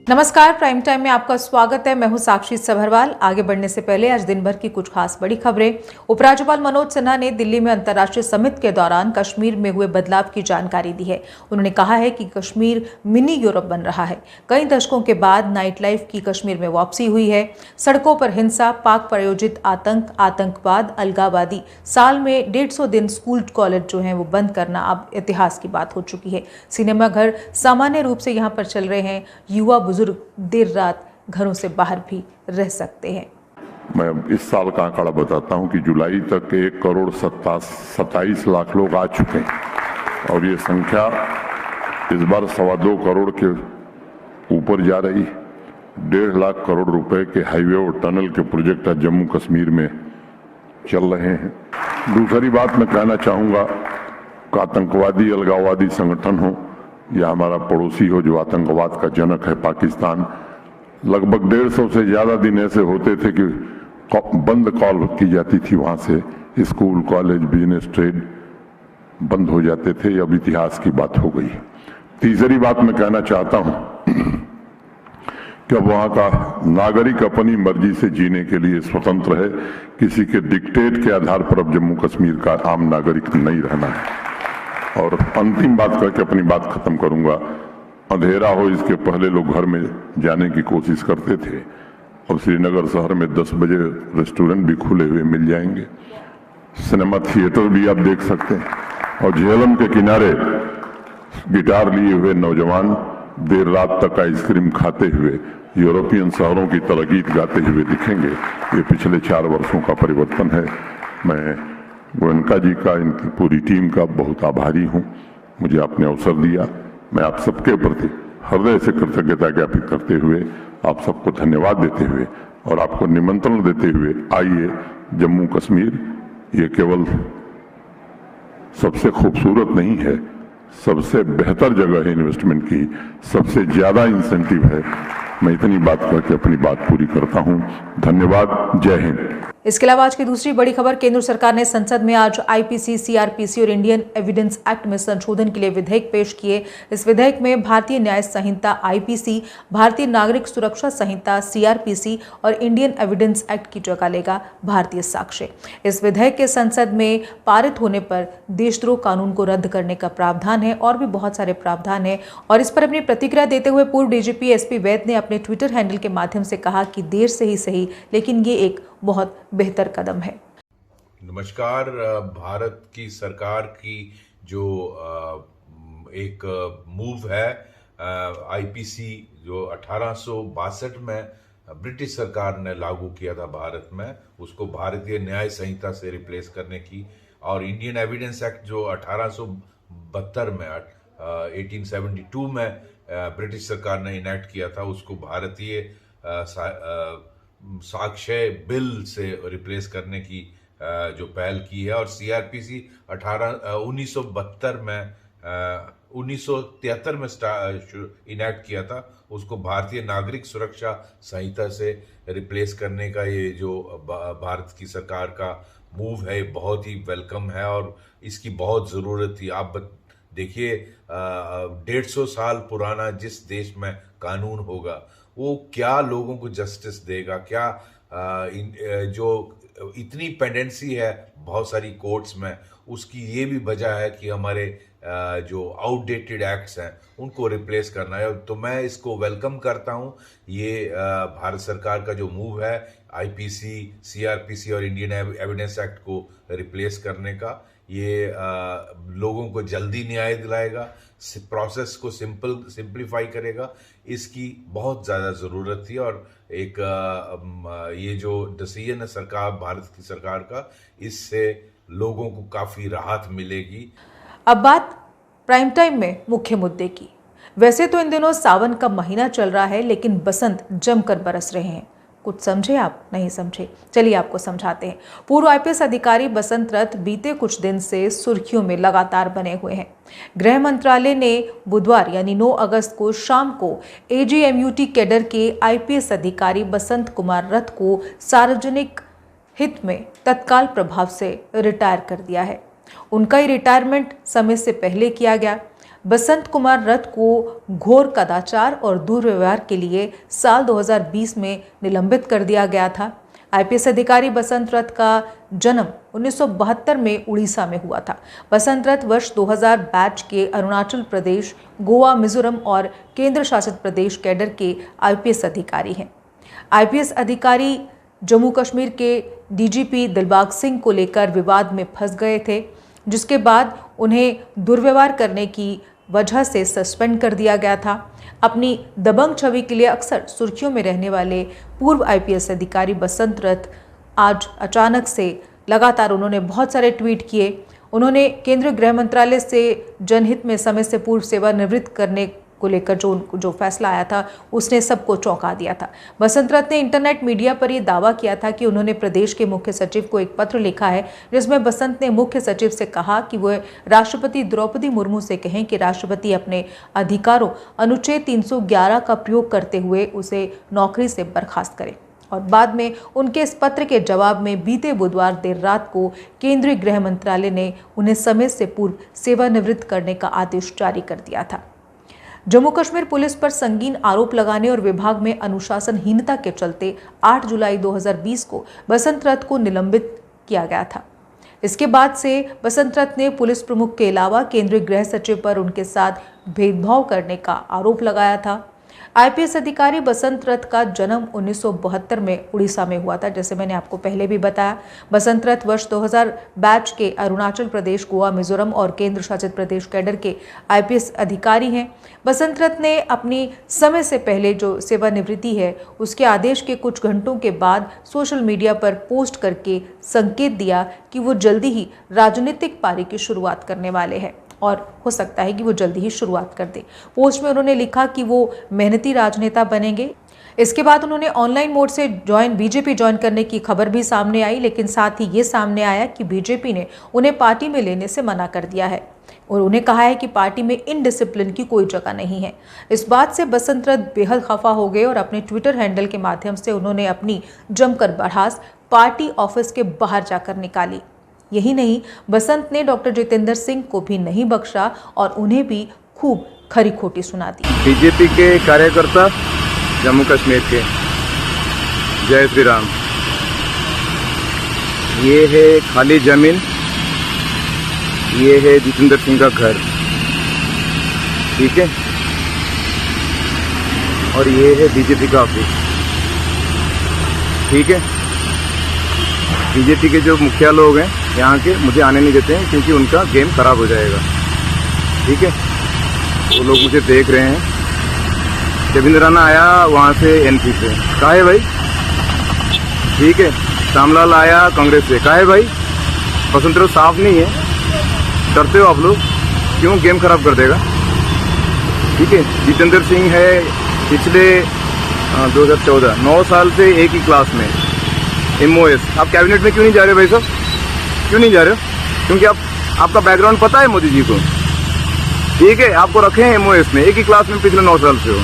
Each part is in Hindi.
नमस्कार, प्राइम टाइम में आपका स्वागत है। मैं हूं साक्षी सभरवाल। आगे बढ़ने से पहले आज दिन भर की कुछ खास बड़ी खबरें। उपराज्यपाल मनोज सिन्हा ने दिल्ली में अंतर्राष्ट्रीय समिट के दौरान कश्मीर में हुए बदलाव की जानकारी दी है। उन्होंने कहा है कि कश्मीर मिनी यूरोप बन रहा है। कई दशकों के बाद नाइट लाइफ की कश्मीर में वापसी हुई है। सड़कों पर हिंसा, पाक प्रायोजित आतंक, आतंकवाद, अलगाववादी, साल में 150 दिन स्कूल कॉलेज जो हैं वो बंद करना अब इतिहास की बात हो चुकी है। सिनेमा घर सामान्य रूप से यहाँ पर चल रहे हैं। युवा बुजुर्ग देर रात घरों से बाहर भी रह सकते हैं। मैं इस साल का आंकड़ा बताता हूं कि जुलाई तक 1,27 लाख लोग आ चुके हैं और ये संख्या इस बार 2.25 करोड़ के ऊपर जा रही। 1.5 लाख करोड़ रुपए के हाईवे और टनल के प्रोजेक्ट आज जम्मू कश्मीर में चल रहे हैं। दूसरी बात मैं कहना चाहूंगा कि आतंकवादी अलगाववादी संगठन हो या हमारा पड़ोसी हो जो आतंकवाद का जनक है पाकिस्तान, लगभग 150 से ज्यादा दिन ऐसे होते थे कि बंद कॉल की जाती थी, वहां से स्कूल कॉलेज बिजनेस ट्रेड बंद हो जाते थे। अब इतिहास की बात हो गई। तीसरी बात मैं कहना चाहता हूं कि अब वहां का नागरिक अपनी मर्जी से जीने के लिए स्वतंत्र है। किसी के डिक्टेट के आधार पर अब जम्मू कश्मीर का आम नागरिक नहीं रहना है। और अंतिम बात करके अपनी बात खत्म करूंगा। अंधेरा हो इसके पहले लोग घर में जाने की कोशिश करते थे। अब श्रीनगर शहर में 10 बजे रेस्टोरेंट भी खुले हुए मिल जाएंगे, सिनेमा थिएटर भी आप देख सकते हैं। और झेलम के किनारे गिटार लिए हुए नौजवान देर रात तक आइसक्रीम खाते हुए यूरोपियन शहरों की तरह गीत गाते हुए दिखेंगे। ये पिछले 4 वर्षों का परिवर्तन है। मैं गोयनका जी का, इनकी पूरी टीम का बहुत आभारी हूं। मुझे आपने अवसर दिया। मैं आप सबके प्रति हृदय से कृतज्ञता ज्ञापित करते हुए, आप सबको धन्यवाद देते हुए और आपको निमंत्रण देते हुए, आइए जम्मू कश्मीर ये केवल सबसे खूबसूरत नहीं है, सबसे बेहतर जगह है इन्वेस्टमेंट की, सबसे ज्यादा इंसेंटिव है। मैं इतनी बात करके अपनी बात पूरी करता हूं। धन्यवाद। जय हिंद। इसके अलावा आज की दूसरी बड़ी खबर, केंद्र सरकार ने संसद में आज आईपीसी, सीआरपीसी और इंडियन एविडेंस एक्ट में संशोधन के लिए विधेयक पेश किए। इस विधेयक में भारतीय न्याय संहिता आईपीसी, भारतीय नागरिक सुरक्षा संहिता सीआरपीसी और इंडियन एविडेंस एक्ट की जगह लेगा भारतीय साक्ष्य। इस विधेयक के संसद में पारित होने पर देशद्रोह कानून को रद्द करने का प्रावधान है और भी बहुत सारे प्रावधान है। और इस पर अपनी प्रतिक्रिया देते हुए पूर्व डीजीपी एसपी वैद ने अपने ट्विटर हैंडल के माध्यम से कहा कि देर से ही सही, लेकिन ये एक बहुत बेहतर कदम है। नमस्कार। भारत की सरकार की जो एक मूव है, आईपीसी जो 1862 में ब्रिटिश सरकार ने लागू किया था भारत में, उसको भारतीय न्याय संहिता से रिप्लेस करने की, और इंडियन एविडेंस एक्ट जो 1872 में 1872 में ब्रिटिश सरकार ने इनेक्ट किया था, उसको भारतीय साक्ष्य बिल से रिप्लेस करने की जो पहल की है। और सीआरपीसी 1973 में 1973 में इनेक्ट किया था, उसको भारतीय नागरिक सुरक्षा संहिता से रिप्लेस करने का ये जो भारत की सरकार का मूव है, बहुत ही वेलकम है और इसकी बहुत ज़रूरत थी। आप देखिए, 150 साल पुराना जिस देश में कानून होगा वो क्या लोगों को जस्टिस देगा, क्या जो इतनी पेंडेंसी है बहुत सारी कोर्ट्स में, उसकी ये भी वजह है कि हमारे जो आउटडेटेड एक्ट्स हैं उनको रिप्लेस करना है। तो मैं इसको वेलकम करता हूँ। ये भारत सरकार का जो मूव है आईपीसी, सीआरपीसी और इंडियन एविडेंस एक्ट को रिप्लेस करने का, ये लोगों को जल्दी न्याय दिलाएगा, प्रोसेस को सिंप्लीफाई करेगा। इसकी बहुत ज़्यादा ज़रूरत थी और एक ये जो डिसीजन है सरकार, भारत की सरकार का, इससे लोगों को काफ़ी राहत मिलेगी। अब बात प्राइम टाइम में मुख्य मुद्दे की। वैसे तो इन दिनों सावन का महीना चल रहा है, लेकिन बसंत जमकर बरस रहे हैं। कुछ समझे आप? नहीं समझे? चलिए आपको समझाते हैं। पूर्व आईपीएस अधिकारी बसंत रथ बीते कुछ दिन से सुर्खियों में लगातार बने हुए हैं। गृह मंत्रालय ने बुधवार यानी 9 अगस्त को शाम को एजीएमयूटी कैडर के आईपीएस अधिकारी बसंत कुमार रथ को सार्वजनिक हित में तत्काल प्रभाव से रिटायर कर दिया है। उनका ये रिटायरमेंट समय से पहले किया गया। बसंत कुमार रथ को घोर कदाचार और दुर्व्यवहार के लिए साल 2020 में निलंबित कर दिया गया था। आईपीएस अधिकारी बसंत रथ का जन्म 1972 में उड़ीसा में हुआ था। बसंत रथ वर्ष 2000 बैच के अरुणाचल प्रदेश, गोवा, मिजोरम और केंद्र शासित प्रदेश कैडर के आईपीएस अधिकारी हैं। आईपीएस अधिकारी जम्मू कश्मीर के डीजीपी दिलबाग सिंह को लेकर विवाद में फंस गए थे, जिसके बाद उन्हें दुर्व्यवहार करने की वजह से सस्पेंड कर दिया गया था। अपनी दबंग छवि के लिए अक्सर सुर्खियों में रहने वाले पूर्व आईपीएस अधिकारी बसंत रथ आज अचानक से लगातार उन्होंने बहुत सारे ट्वीट किए। उन्होंने केंद्रीय गृह मंत्रालय से जनहित में समय से पूर्व सेवानिवृत्त करने को लेकर जो फैसला आया था उसने सबको चौंका दिया था। बसंत रथ ने इंटरनेट मीडिया पर यह दावा किया था कि उन्होंने प्रदेश के मुख्य सचिव को एक पत्र लिखा है, जिसमें बसंत ने मुख्य सचिव से कहा कि वह राष्ट्रपति द्रौपदी मुर्मू से कहें कि राष्ट्रपति अपने अधिकारों अनुच्छेद 311 का प्रयोग करते हुए उसे नौकरी से बर्खास्त करें। और बाद में उनके इस पत्र के जवाब में बीते बुधवार देर रात को केंद्रीय गृह मंत्रालय ने उन्हें समय से पूर्व सेवानिवृत्त करने का आदेश जारी कर दिया था। जम्मू कश्मीर पुलिस पर संगीन आरोप लगाने और विभाग में अनुशासनहीनता के चलते 8 जुलाई 2020 को बसंत रथ को निलंबित किया गया था। इसके बाद से बसंत रथ ने पुलिस प्रमुख के अलावा केंद्रीय गृह सचिव पर उनके साथ भेदभाव करने का आरोप लगाया था। आईपीएस अधिकारी बसंत रथ का जन्म 1972 में उड़ीसा में हुआ था, जैसे मैंने आपको पहले भी बताया। बसंत रथ वर्ष 2000 बैच के अरुणाचल प्रदेश, गोवा, मिजोरम और केंद्र शासित प्रदेश कैडर के आईपीएस अधिकारी हैं। बसंत रथ ने अपनी समय से पहले जो सेवानिवृत्ति है उसके आदेश के कुछ घंटों के बाद सोशल मीडिया पर पोस्ट करके संकेत दिया कि वो जल्दी ही राजनीतिक पारी की शुरुआत करने वाले हैं और हो सकता है कि वो जल्दी ही शुरुआत कर दे। पोस्ट में उन्होंने लिखा कि वो मेहनती राजनेता बनेंगे। इसके बाद उन्होंने ऑनलाइन मोड से बीजेपी ज्वाइन करने की खबर भी सामने आई, लेकिन साथ ही ये सामने आया कि बीजेपी ने उन्हें पार्टी में लेने से मना कर दिया है और उन्हें कहा है कि पार्टी में इनडिसिप्लिन की कोई जगह नहीं है। इस बात से बसंत रथ बेहद खफा हो गए और अपने ट्विटर हैंडल के माध्यम से उन्होंने अपनी जमकर भड़ास पार्टी ऑफिस के बाहर जाकर निकाली। यही नहीं, बसंत ने डॉक्टर जितेंद्र सिंह को भी नहीं बख्शा और उन्हें भी खूब खरी खोटी सुना दी। बीजेपी के कार्यकर्ता जम्मू कश्मीर के, जय श्री राम। ये है खाली जमीन, ये है जितेंद्र सिंह का घर, ठीक है, और ये है बीजेपी का ऑफिस, ठीक है। बीजेपी के जो मुखिया लोग हैं यहाँ के मुझे आने नहीं देते हैं क्योंकि उनका गेम खराब हो जाएगा, ठीक है। वो लोग मुझे देख रहे हैं। देवेंद्र राणा आया वहाँ से एनपी से, कहा है भाई, ठीक है। श्यामलाल आया कांग्रेस से, कहा है भाई बसंत रथ साफ नहीं है, डरते हो आप लोग, क्यों गेम खराब कर देगा, ठीक है। जितेंद्र सिंह है पिछले 2014 9 साल से एक ही क्लास में MOS। आप कैबिनेट में क्यों नहीं जा रहे भाई साहब, क्यों नहीं जा रहे हो? क्योंकि आपका बैकग्राउंड पता है मोदी जी को, ठीक है। आपको रखे हैं MOS में, एक ही क्लास में पिछले 9 साल से हो।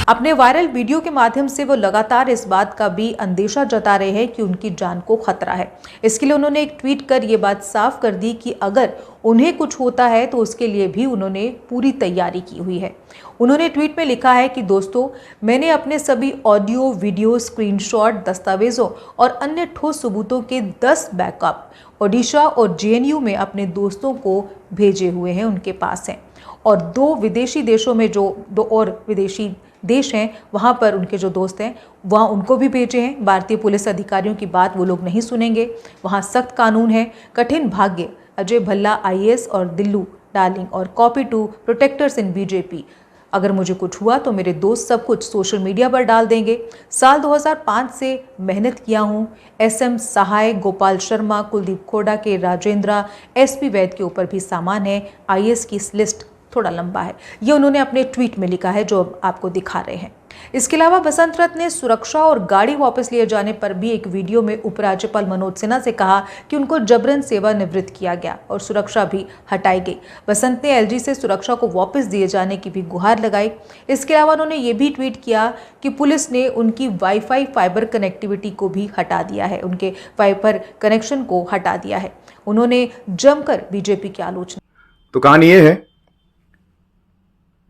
अपने वायरल वीडियो के माध्यम से वो लगातार इस बात का भी अंदेशा जता रहे हैं कि उनकी जान को खतरा है। इसके लिए उन्होंने एक ट्वीट कर ये बात साफ कर दी कि अगर उन्हें कुछ होता है तो उसके लिए भी उन्होंने पूरी तैयारी की हुई है। उन्होंने ट्वीट में लिखा है कि दोस्तों, मैंने अपने सभी ऑडियो, वीडियो, स्क्रीनशॉट, दस्तावेजों और अन्य ठोस सबूतों के 10 बैकअप ओडिशा और JNU में अपने दोस्तों को भेजे हुए हैं, उनके पास हैं। और 2 विदेशी देशों में जो 2 और विदेशी देश हैं वहाँ पर उनके जो दोस्त हैं वहाँ उनको भी भेजे हैं। भारतीय पुलिस अधिकारियों की बात वो लोग नहीं सुनेंगे, वहाँ सख्त कानून है। कठिन भाग्य अजय भल्ला IAS और दिल्लू डार्लिंग और copy to protectors in BJP। अगर मुझे कुछ हुआ तो मेरे दोस्त सब कुछ सोशल मीडिया पर डाल देंगे। साल 2005 से मेहनत किया हूँ। SM सहाय, गोपाल शर्मा, कुलदीप खोड़ा के राजेंद्रा, SP वैद के ऊपर भी सामान है। IAS की लिस्ट थोड़ा लंबा है, ये उन्होंने अपने ट्वीट में लिखा है जो अब आपको दिखा रहे हैं। इसके अलावा बसंत रथ ने सुरक्षा और गाड़ी वापस लिए जाने पर भी एक वीडियो में उपराज्यपाल मनोज सिन्हा से कहा कि उनको जबरन सेवानिवृत्त किया गया और सुरक्षा भी हटाई गई। बसंत ने LG से सुरक्षा को वापस दिए जाने की भी गुहार लगाई। इसके अलावा उन्होंने ये भी ट्वीट किया कि पुलिस ने उनकी वाईफाई फाइबर कनेक्टिविटी को भी हटा दिया है, उनके फाइबर कनेक्शन को हटा दिया है। उन्होंने जमकर BJP की आलोचना। तो कहानी ये है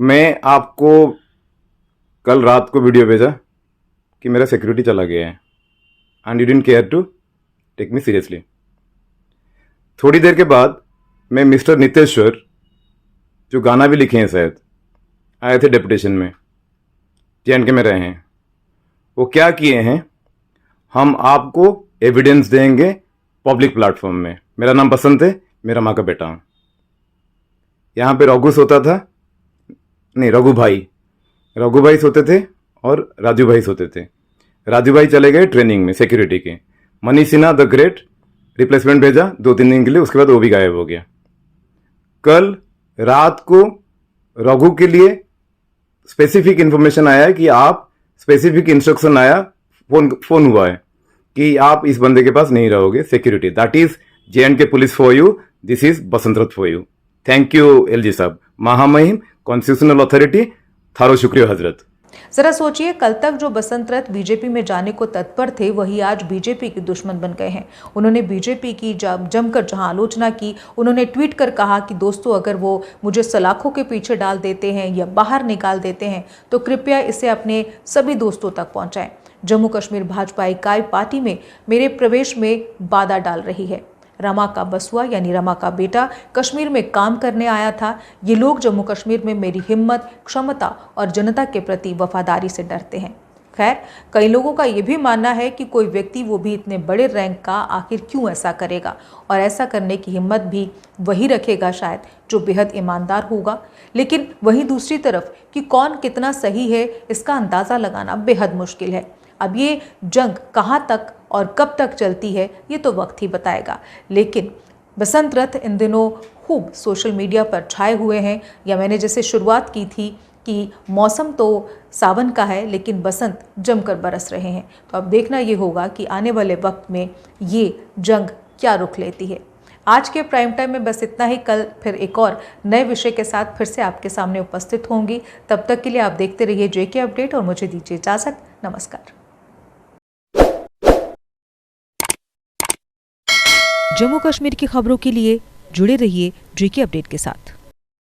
मैं आपको कल रात को वीडियो भेजा कि मेरा सिक्योरिटी चला गया है and you didn't care to take me seriously. थोड़ी देर के बाद मैं मिस्टर नितेश्वर, जो गाना भी लिखे हैं शायद, आए थे डेपुटेशन में, JNK में रहे हैं। वो क्या किए हैं, हम आपको एविडेंस देंगे पब्लिक प्लेटफॉर्म में। मेरा नाम बसंत है, मेरा माँ का बेटा हूँ। यहाँ पे रघु सोता था, नहीं रघु भाई सोते थे और राजू भाई सोते थे। राजू भाई चले गए ट्रेनिंग में सिक्योरिटी के। Manish Sinha the great replacement भेजा 2-3 दिन के लिए, उसके बाद वो भी गायब हो गया। कल रात को रघु के लिए स्पेसिफिक इंफॉर्मेशन आया है कि आप, स्पेसिफिक इंस्ट्रक्शन आया, फोन हुआ है कि आप इस बंदे के पास नहीं रहोगे security. That is JNK police for you, this is Basant Rath for you. Thank you LG साहब, महामहिम कॉन्स्टिट्यूशनल अथॉरिटी, थारो शुक्रिया हजरत। जरा सोचिए, कल तक जो बसंत रथ बीजेपी में जाने को तत्पर थे, वही आज बीजेपी के दुश्मन बन गए हैं। उन्होंने बीजेपी की जमकर जहां आलोचना की, उन्होंने ट्वीट कर कहा कि दोस्तों, अगर वो मुझे सलाखों के पीछे डाल देते हैं या बाहर निकाल देते हैं तो कृपया इसे अपने सभी दोस्तों तक पहुंचाएं। जम्मू कश्मीर भाजपा इकाई पार्टी में मेरे प्रवेश में बाधा डाल रही है। रमा का बसुआ यानी रमा का बेटा कश्मीर में काम करने आया था। ये लोग जम्मू कश्मीर में मेरी हिम्मत, क्षमता और जनता के प्रति वफादारी से डरते हैं। खैर, कई लोगों का ये भी मानना है कि कोई व्यक्ति, वो भी इतने बड़े रैंक का, आखिर क्यों ऐसा करेगा, और ऐसा करने की हिम्मत भी वही रखेगा शायद जो बेहद ईमानदार होगा। लेकिन वहीं दूसरी तरफ कि कौन कितना सही है, इसका अंदाज़ा लगाना बेहद मुश्किल है। अब ये जंग कहाँ तक और कब तक चलती है, ये तो वक्त ही बताएगा। लेकिन बसंत रथ इन दिनों खूब सोशल मीडिया पर छाए हुए हैं। या मैंने जैसे शुरुआत की थी कि मौसम तो सावन का है, लेकिन बसंत जमकर बरस रहे हैं। तो अब देखना ये होगा कि आने वाले वक्त में ये जंग क्या रुख लेती है। आज के प्राइम टाइम में बस इतना ही। कल फिर एक और नए विषय के साथ फिर से आपके सामने उपस्थित होंगी। तब तक के लिए आप देखते रहिए JK अपडेट और मुझे दीजिए इजाज़त। नमस्कार। जम्मू कश्मीर की खबरों के लिए जुड़े रहिए JK अपडेट के साथ।